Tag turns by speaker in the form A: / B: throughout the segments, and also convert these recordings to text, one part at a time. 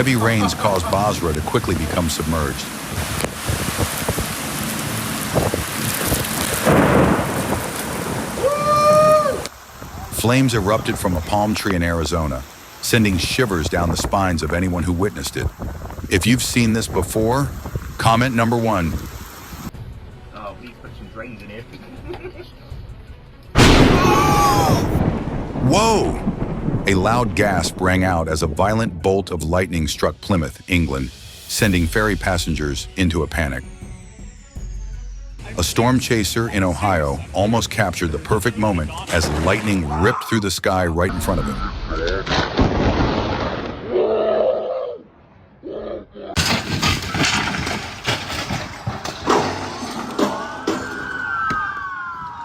A: Heavy rains caused Basra to quickly become submerged. Flames erupted from a palm tree in Arizona, sending shivers down the spines of anyone who witnessed it. If you've seen this before, comment number 1.
B: Oh, we put some drains in here.
A: Whoa! A loud gasp rang out as a violent bolt of lightning struck Plymouth, England, sending ferry passengers into a panic. A storm chaser in Ohio almost captured the perfect moment as lightning ripped through the sky right in front of him.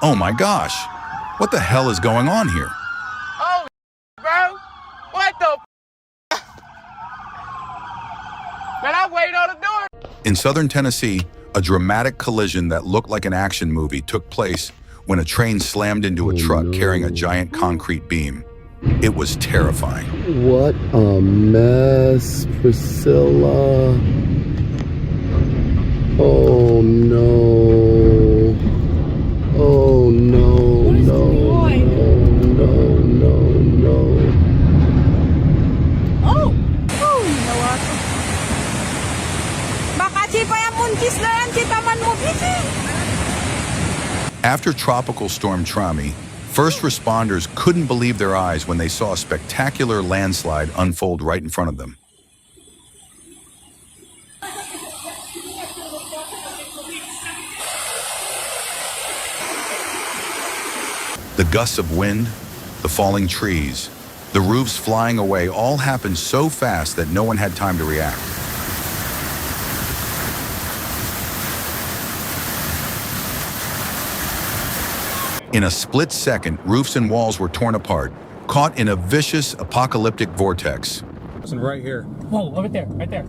A: Oh my gosh! What the hell is going on here?
C: Oh, bro! What the Man, I waited on the door!
A: In southern Tennessee, a dramatic collision that looked like an action movie took place when a train slammed into a truck carrying a giant concrete beam. It was terrifying.
D: What a mess, Priscilla. Oh no. Oh no, no, no, no, no.
E: Oh! Oh, ginawa ko. Baka sipa yung muntis na yan, si taman mo, busy.
A: After Tropical Storm Trami, first responders couldn't believe their eyes when they saw a spectacular landslide unfold right in front of them. The gusts of wind, the falling trees, the roofs flying away all happened so fast that no one had time to react. In a split second, roofs and walls were torn apart, caught in a vicious apocalyptic vortex.
F: Listen, right here.
G: Whoa, look at there, right there.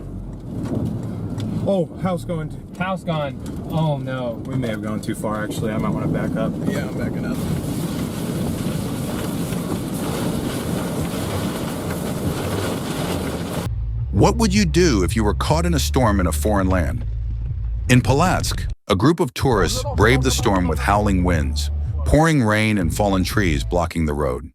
F: Oh, house going.
G: House gone. Oh no.
F: We may have gone too far, actually. I might want to back up.
D: Yeah, I'm backing up.
A: What would you do if you were caught in a storm in a foreign land? In Pulaski, a group of tourists braved the storm with howling winds, pouring rain and fallen trees blocking the road.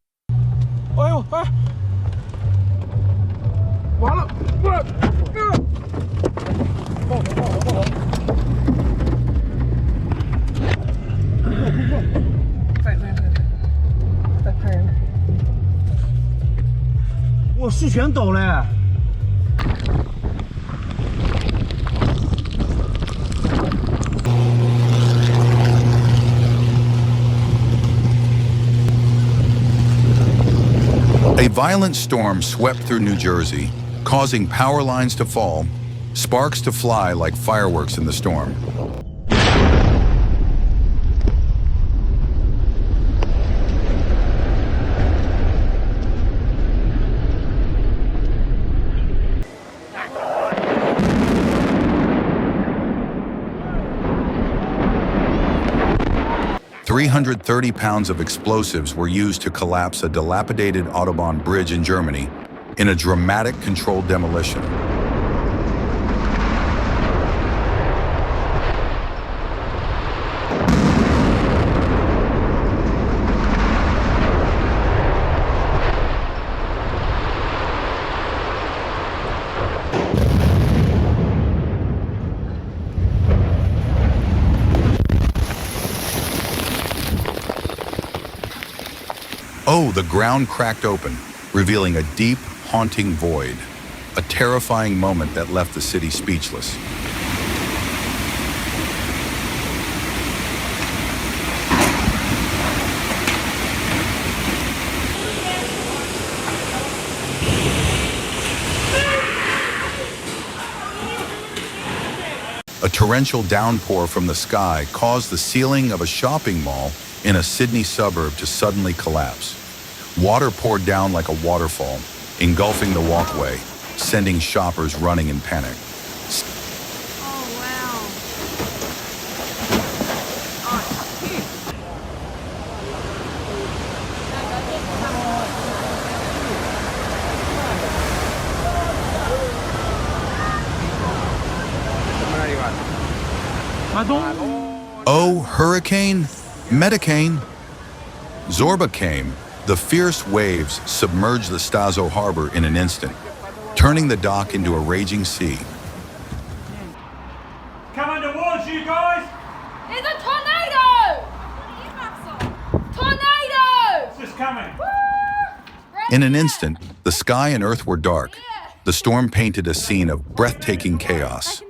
A: A violent storm swept through New Jersey, causing power lines to fall, sparks to fly like fireworks in the storm. £330 of explosives were used to collapse a dilapidated Autobahn bridge in Germany in a dramatic controlled demolition. Oh, the ground cracked open, revealing a deep, haunting void, a terrifying moment that left the city speechless. A torrential downpour from the sky caused the ceiling of a shopping mall in a Sydney suburb to suddenly collapse. Water poured down like a waterfall, engulfing the walkway, sending shoppers running in panic.
E: Oh, wow. Oh,
A: Oh, hurricane, Medicane. Zorba came. The fierce waves submerged the Stazo harbor in an instant, turning the dock into a raging sea.
H: Coming towards you guys!
E: There's a tornado! Tornado!
H: It's just coming.
A: In an instant, the sky and earth were dark. The storm painted a scene of breathtaking chaos.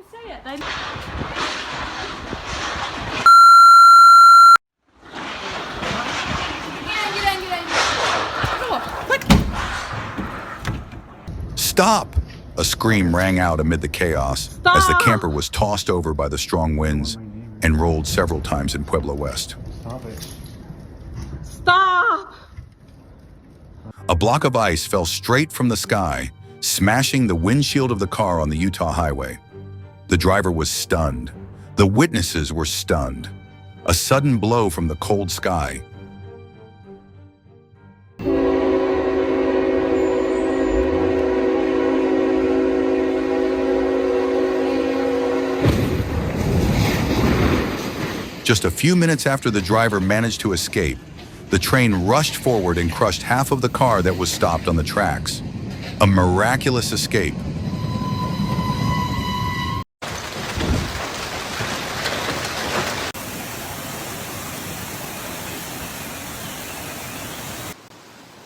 A: Stop! A scream rang out amid the chaos as the camper was tossed over by the strong winds and rolled several times in Pueblo West.
E: Stop!
A: A block of ice fell straight from the sky, smashing the windshield of the car on the Utah highway. The driver was stunned. The witnesses were stunned. A sudden blow from the cold sky. Just a few minutes after the driver managed to escape, the train rushed forward and crushed half of the car that was stopped on the tracks. A miraculous escape.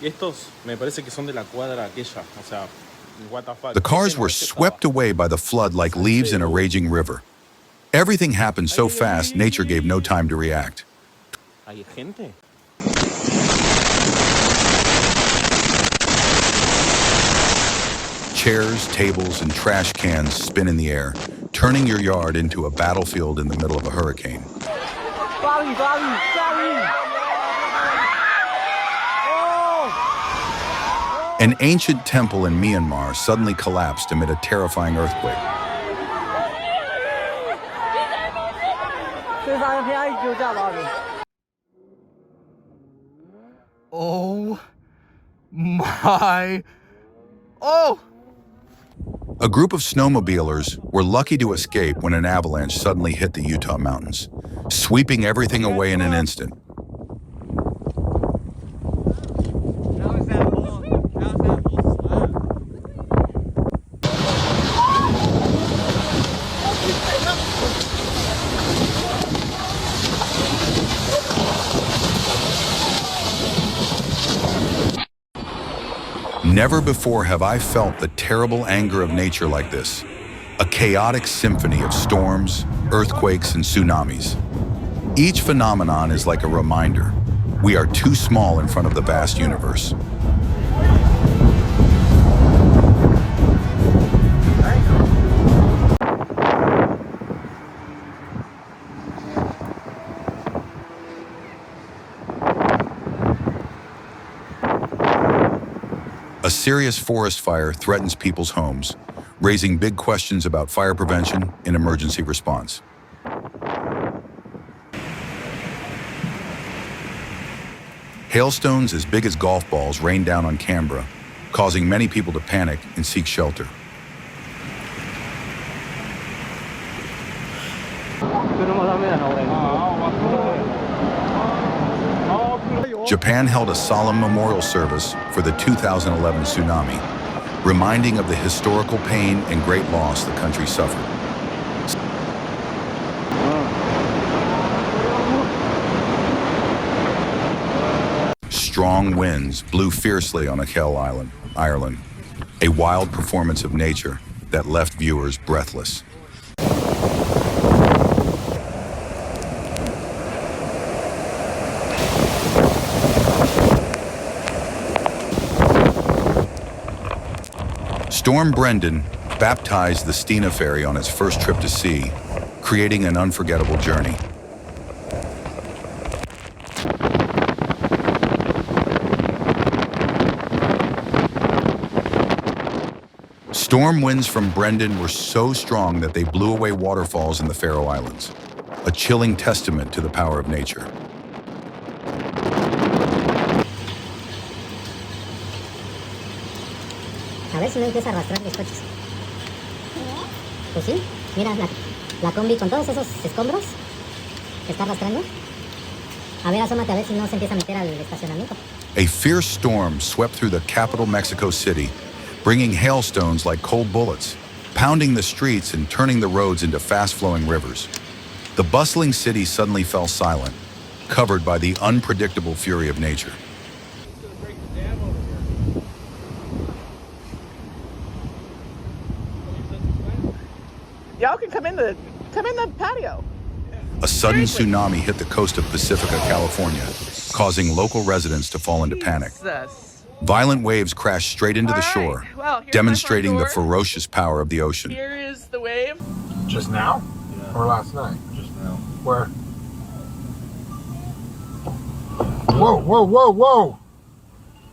I: Y estos me parece que son de la cuadra aquella, o sea, what the fuck.
A: The cars were swept away by the flood like leaves in a raging river. Everything happened so fast, nature gave no time to react.
I: ¿Hay gente?
A: Chairs, tables, and trash cans spin in the air, turning your yard into a battlefield in the middle of a hurricane. An ancient temple in Myanmar suddenly collapsed amid a terrifying earthquake.
C: Oh my. Oh!
A: A group of snowmobilers were lucky to escape when an avalanche suddenly hit the Utah mountains, sweeping everything away in an instant. Never before have I felt the terrible anger of nature like this. A chaotic symphony of storms, earthquakes, and tsunamis. Each phenomenon is like a reminder. We are too small in front of the vast universe. A serious forest fire threatens people's homes, raising big questions about fire prevention and emergency response. Hailstones as big as golf balls rain down on Canberra, causing many people to panic and seek shelter. Japan held a solemn memorial service for the 2011 tsunami, reminding of the historical pain and great loss the country suffered. Strong winds blew fiercely on Achill Island, Ireland, a wild performance of nature that left viewers breathless. Storm Brendan baptized the Stina ferry on its first trip to sea, creating an unforgettable journey. Storm winds from Brendan were so strong that they blew away waterfalls in the Faroe Islands, a chilling testament to the power of nature.
J: A ver si no empieza a arrastrar los coches. Pues sí, mira, La combi con todos esos escombros que está arrastrando. A ver, asómate a ver si no se empieza a meter al estacionamiento.
A: A fierce storm swept through the capital Mexico City, bringing hailstones like cold bullets, pounding the streets and turning the roads into fast-flowing rivers. The bustling city suddenly fell silent, covered by the unpredictable fury of nature.
K: Y'all can come in the patio.
A: A sudden tsunami hit the coast of Pacifica, California, causing local residents to fall into panic. Violent waves crashed straight into the shore, demonstrating the ferocious power of the ocean.
K: Here is the wave.
F: Just now?
I: Yeah.
F: Or last night?
I: Just now.
F: Where? Whoa, whoa, whoa, whoa!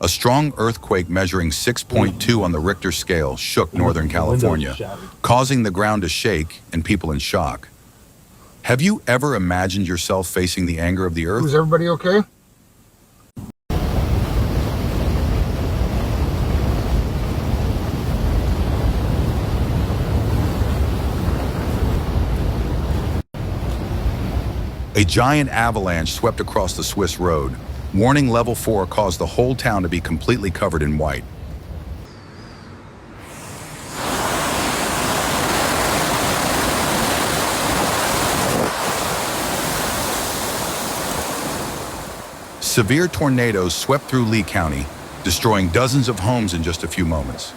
A: A strong earthquake measuring 6.2 on the Richter scale shook Northern California, causing the ground to shake and people in shock. Have you ever imagined yourself facing the anger of the earth?
F: Is everybody okay?
A: A giant avalanche swept across the Swiss road. Warning level 4 caused the whole town to be completely covered in white. Severe tornadoes swept through Lee County, destroying dozens of homes in just a few moments.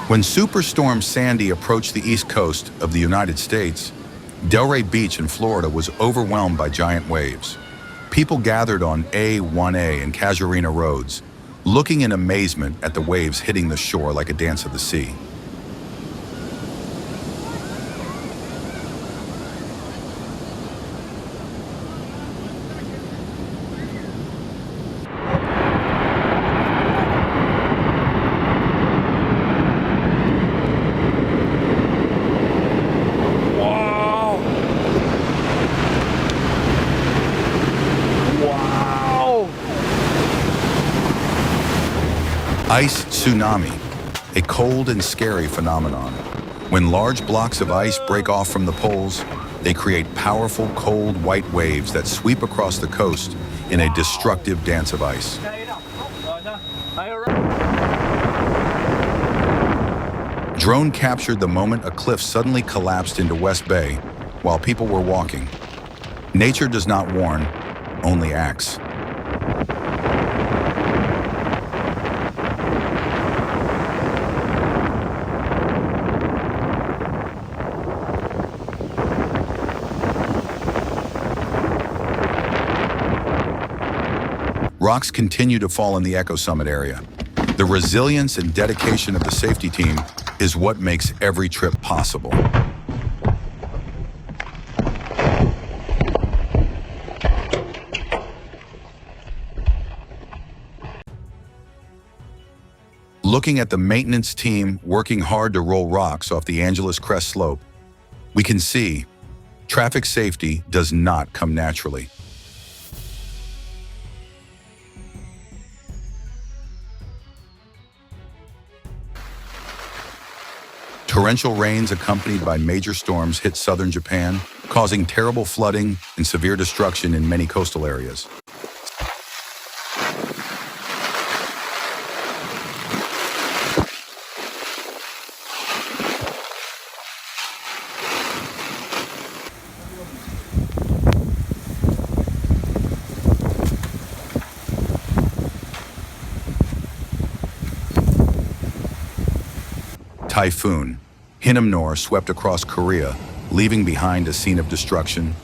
A: When Superstorm Sandy approached the east coast of the United States, Delray Beach in Florida was overwhelmed by giant waves. People gathered on A1A and Casuarina roads, looking in amazement at the waves hitting the shore like a dance of the sea. Ice tsunami, a cold and scary phenomenon. When large blocks of ice break off from the poles, they create powerful cold white waves that sweep across the coast in a destructive dance of ice. Drone captured the moment a cliff suddenly collapsed into West Bay while people were walking. Nature does not warn, only acts. Rocks continue to fall in the Echo Summit area. The resilience and dedication of the safety team is what makes every trip possible. Looking at the maintenance team working hard to roll rocks off the Angeles Crest slope, we can see traffic safety does not come naturally. Torrential rains accompanied by major storms hit southern Japan, causing terrible flooding and severe destruction in many coastal areas. Typhoon Hinamnor swept across Korea, leaving behind a scene of destruction.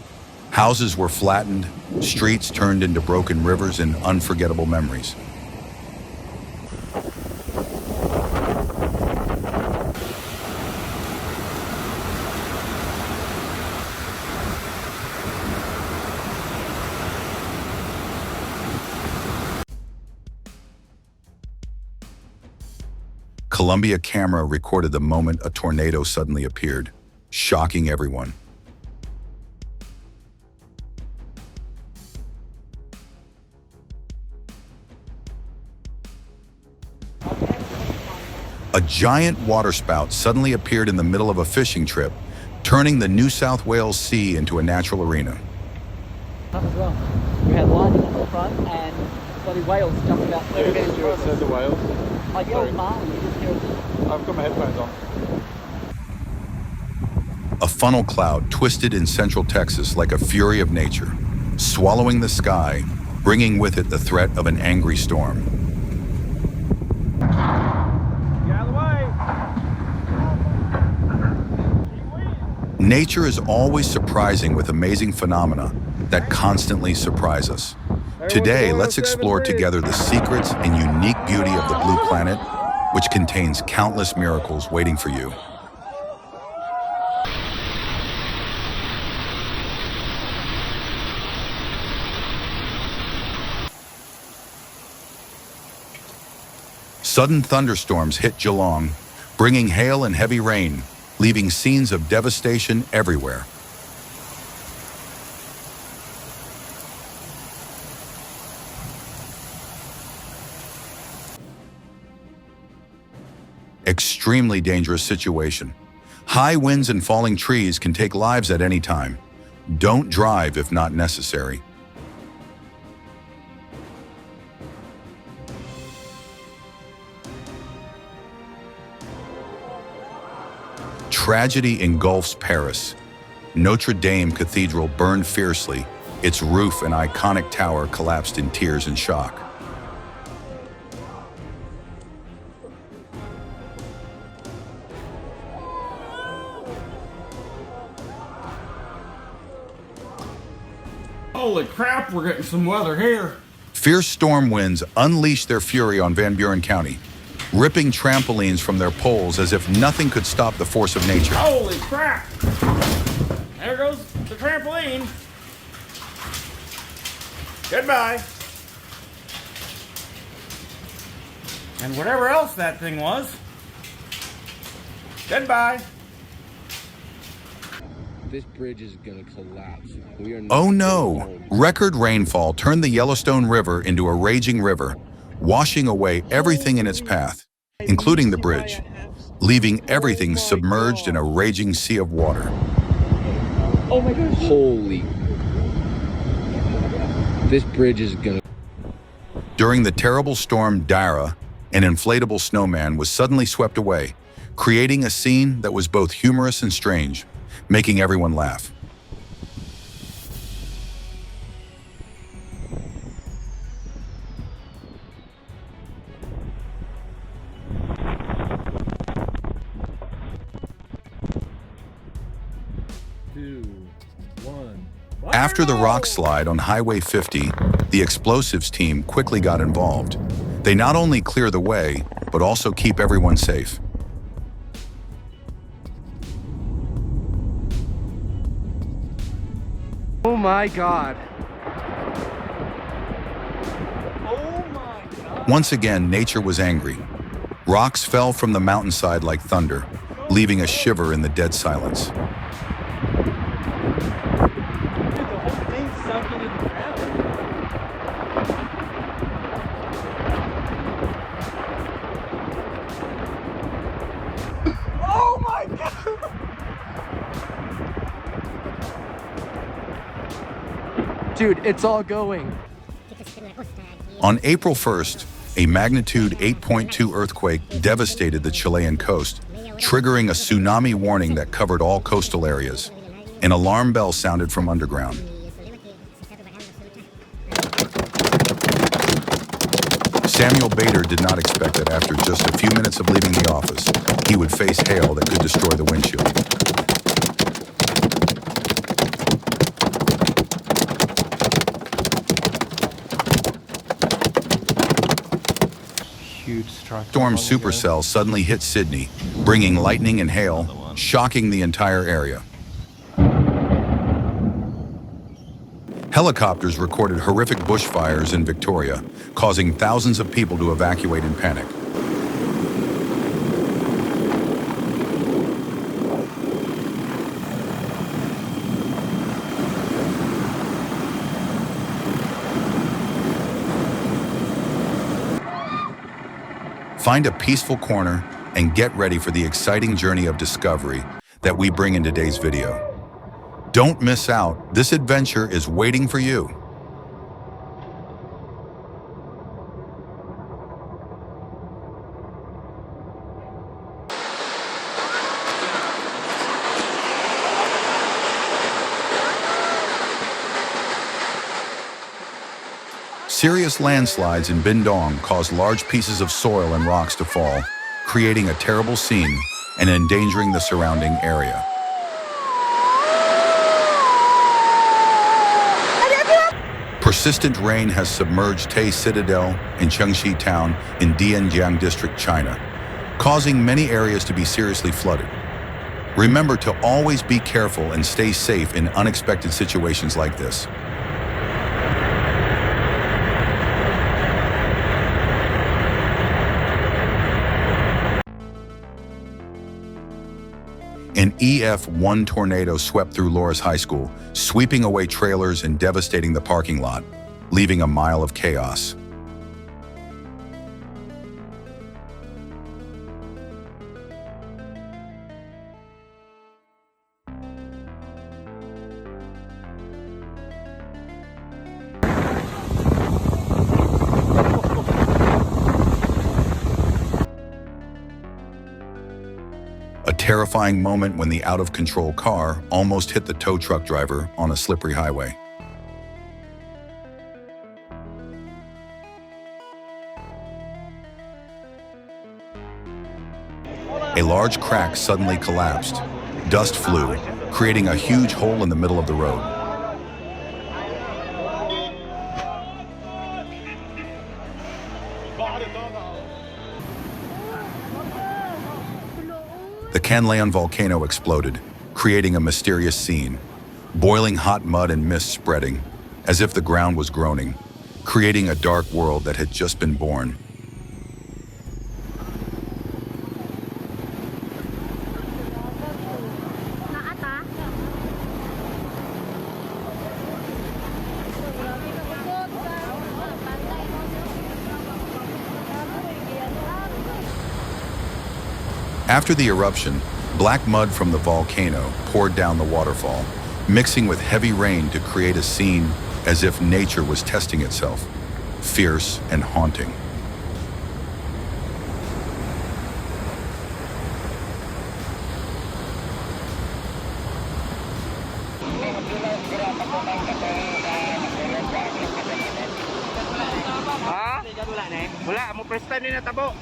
A: Houses were flattened, streets turned into broken rivers and unforgettable memories. Columbia camera recorded the moment a tornado suddenly appeared, shocking everyone. A giant waterspout suddenly appeared in the middle of a fishing trip, turning the New South Wales Sea into a natural arena.
L: As well. We had lightning at the front and bloody whales jumped about 30 meters across.
F: Said the whales.
L: I yelled Marley, you just hear it.
F: I've got my headphones on.
A: A funnel cloud twisted in central Texas like a fury of nature, swallowing the sky, bringing with it the threat of an angry storm.
H: Get out of the way!
A: Nature is always surprising with amazing phenomena that constantly surprise us. Today, let's explore together the secrets and unique beauty of the blue planet, which contains countless miracles waiting for you. Sudden thunderstorms hit Geelong, bringing hail and heavy rain, leaving scenes of devastation everywhere. Extremely dangerous situation. High winds and falling trees can take lives at any time. Don't drive if not necessary. Tragedy engulfs Paris. Notre Dame Cathedral burned fiercely. Its roof and iconic tower collapsed in tears and shock.
C: Holy crap, we're getting some weather here.
A: Fierce storm winds unleashed their fury on Van Buren County, ripping trampolines from their poles as if nothing could stop the force of nature.
C: Holy crap! There goes the trampoline. Goodbye. And whatever else that thing was. Goodbye.
M: This bridge is gonna collapse. We are
A: Oh no! Record rainfall turned the Yellowstone River into a raging river, washing away everything in its path, including the bridge, leaving everything submerged in a raging sea of water.
M: Oh my gosh. Holy. This bridge is gonna...
A: During the terrible storm Dara, an inflatable snowman was suddenly swept away, creating a scene that was both humorous and strange, making everyone laugh. After the rock slide on Highway 50, the explosives team quickly got involved. They not only clear the way, but also keep everyone safe.
L: Oh my god.
A: Once again, nature was angry. Rocks fell from the mountainside like thunder, leaving a shiver in the dead silence.
L: Oh my god! Dude, it's all going.
A: On April 1st, a magnitude 8.2 earthquake devastated the Chilean coast, triggering a tsunami warning that covered all coastal areas. An alarm bell sounded from underground. Samuel Bader did not expect that after just a few minutes of leaving the office, he would face hail that could destroy the windshield. Storm Supercell suddenly hit Sydney, bringing lightning and hail, shocking the entire area. Helicopters recorded horrific bushfires in Victoria, causing thousands of people to evacuate in panic. Find a peaceful corner and get ready for the exciting journey of discovery that we bring in today's video. Don't miss out. This adventure is waiting for you. Serious landslides in Bindong cause large pieces of soil and rocks to fall, creating a terrible scene and endangering the surrounding area. Persistent rain has submerged Tay Citadel in Chengxi Town in Dianjiang District, China, causing many areas to be seriously flooded. Remember to always be careful and stay safe in unexpected situations like this. An EF1 tornado swept through Loras High School, sweeping away trailers and devastating the parking lot, leaving a mile of chaos. A terrifying moment when the out-of-control car almost hit the tow truck driver on a slippery highway. A large crack suddenly collapsed. Dust flew, creating a huge hole in the middle of the road. The Canlaon volcano exploded, creating a mysterious scene. Boiling hot mud and mist spreading, as if the ground was groaning, creating a dark world that had just been born. After the eruption, black mud from the volcano poured down the waterfall, mixing with heavy rain to create a scene as if nature was testing itself, fierce and haunting.
B: Wala, mo first time na tabo.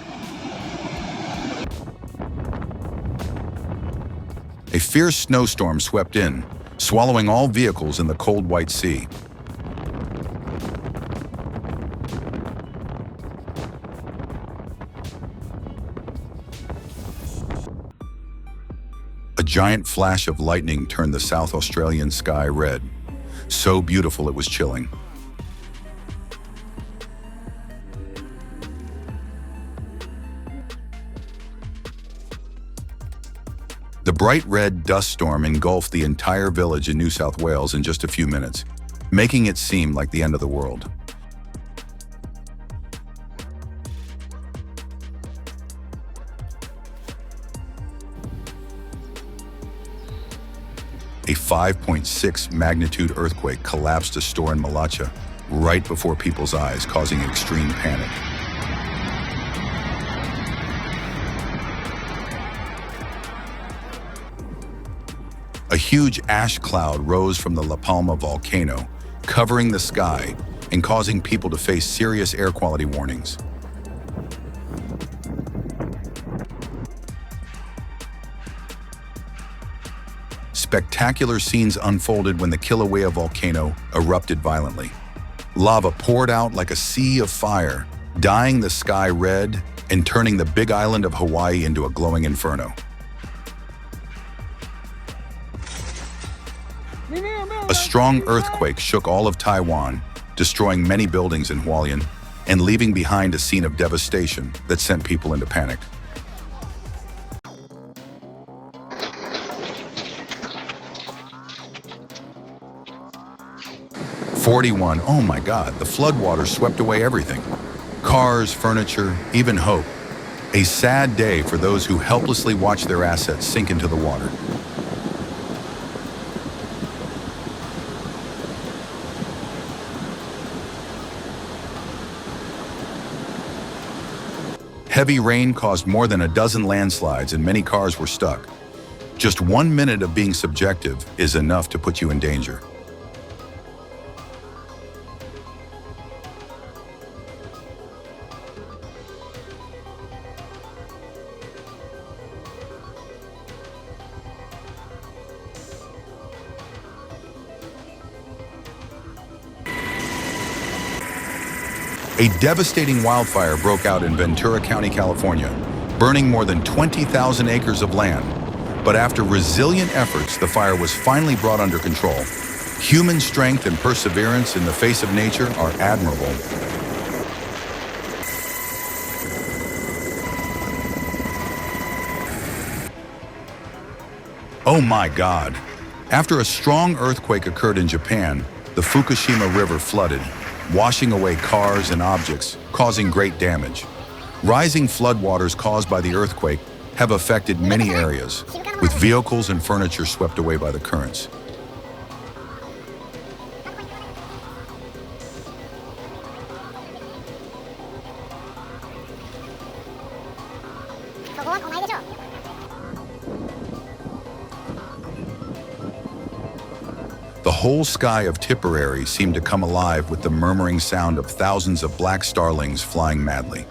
A: A fierce snowstorm swept in, swallowing all vehicles in the cold white sea. A giant flash of lightning turned the South Australian sky red, so beautiful it was chilling. The bright red dust storm engulfed the entire village in New South Wales in just a few minutes, making it seem like the end of the world. A 5.6 magnitude earthquake collapsed a store in Malacca right before people's eyes, causing extreme panic. A huge ash cloud rose from the La Palma volcano, covering the sky and causing people to face serious air quality warnings. Spectacular scenes unfolded when the Kilauea volcano erupted violently. Lava poured out like a sea of fire, dyeing the sky red and turning the big island of Hawaii into a glowing inferno. A strong earthquake shook all of Taiwan, destroying many buildings in Hualien and leaving behind a scene of devastation that sent people into panic. Oh my God, the floodwaters swept away everything. Cars, furniture, even hope. A sad day for those who helplessly watch their assets sink into the water. Heavy rain caused more than a dozen landslides and many cars were stuck. Just 1 minute of being subjective is enough to put you in danger. A devastating wildfire broke out in Ventura County, California, burning more than 20,000 acres of land. But after resilient efforts, the fire was finally brought under control. Human strength and perseverance in the face of nature are admirable. Oh my God! After a strong earthquake occurred in Japan, the Fukushima River flooded, washing away cars and objects, causing great damage. Rising floodwaters caused by the earthquake have affected many areas, with vehicles and furniture swept away by the currents. The whole sky of Tipperary seemed to come alive with the murmuring sound of thousands of black starlings flying madly.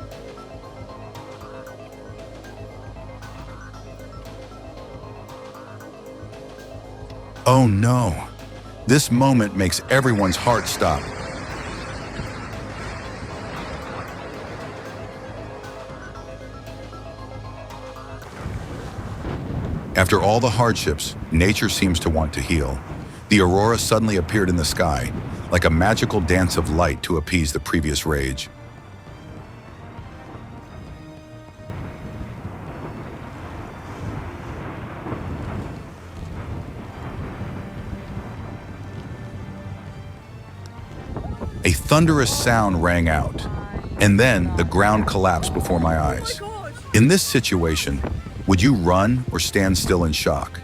A: Oh no! This moment makes everyone's heart stop. After all the hardships, nature seems to want to heal. The aurora suddenly appeared in the sky, like a magical dance of light to appease the previous rage. A thunderous sound rang out, and then the ground collapsed before my eyes. In this situation, would you run or stand still in shock?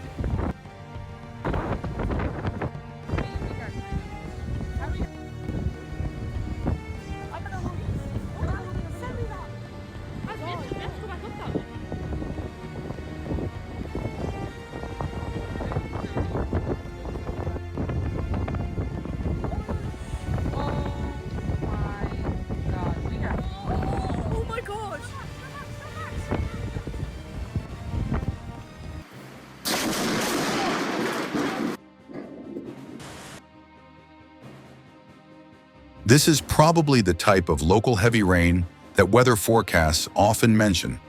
A: This is probably the type of local heavy rain that weather forecasts often mention.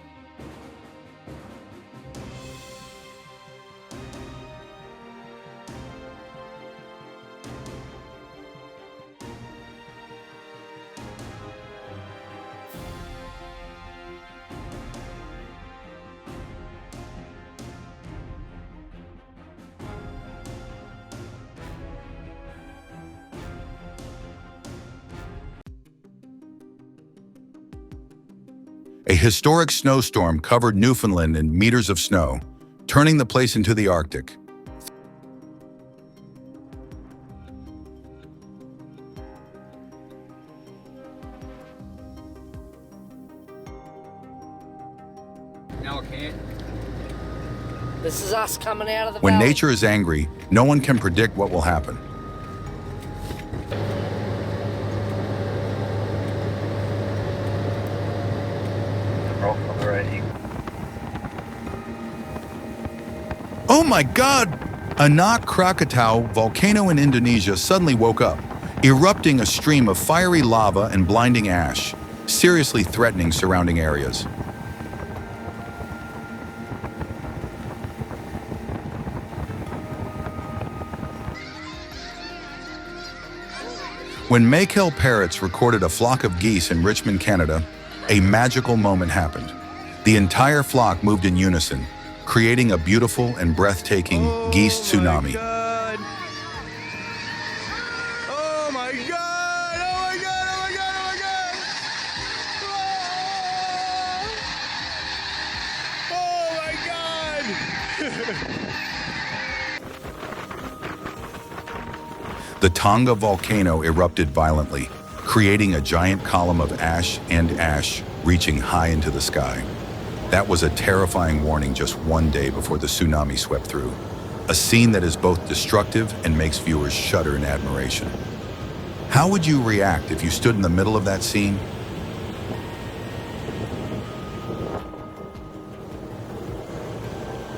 A: A historic snowstorm covered Newfoundland in meters of snow, turning the place into the Arctic.
L: Now I can't.
K: This is us coming out of the
A: When
K: valley.
A: nature is angry, no one can predict what will happen. Oh my God! Anak Krakatau volcano in Indonesia suddenly woke up, erupting a stream of fiery lava and blinding ash, seriously threatening surrounding areas. When Maykel parrots recorded a flock of geese in Richmond, Canada, a magical moment happened. The entire flock moved in unison, creating a beautiful and breathtaking geese tsunami.
H: God. Oh my God! Oh my God! Oh my God! Oh my God!
A: The Tonga volcano erupted violently, creating a giant column of ash and ash reaching high into the sky. That was a terrifying warning just one day before the tsunami swept through. A scene that is both destructive and makes viewers shudder in admiration. How would you react if you stood in the middle of that scene?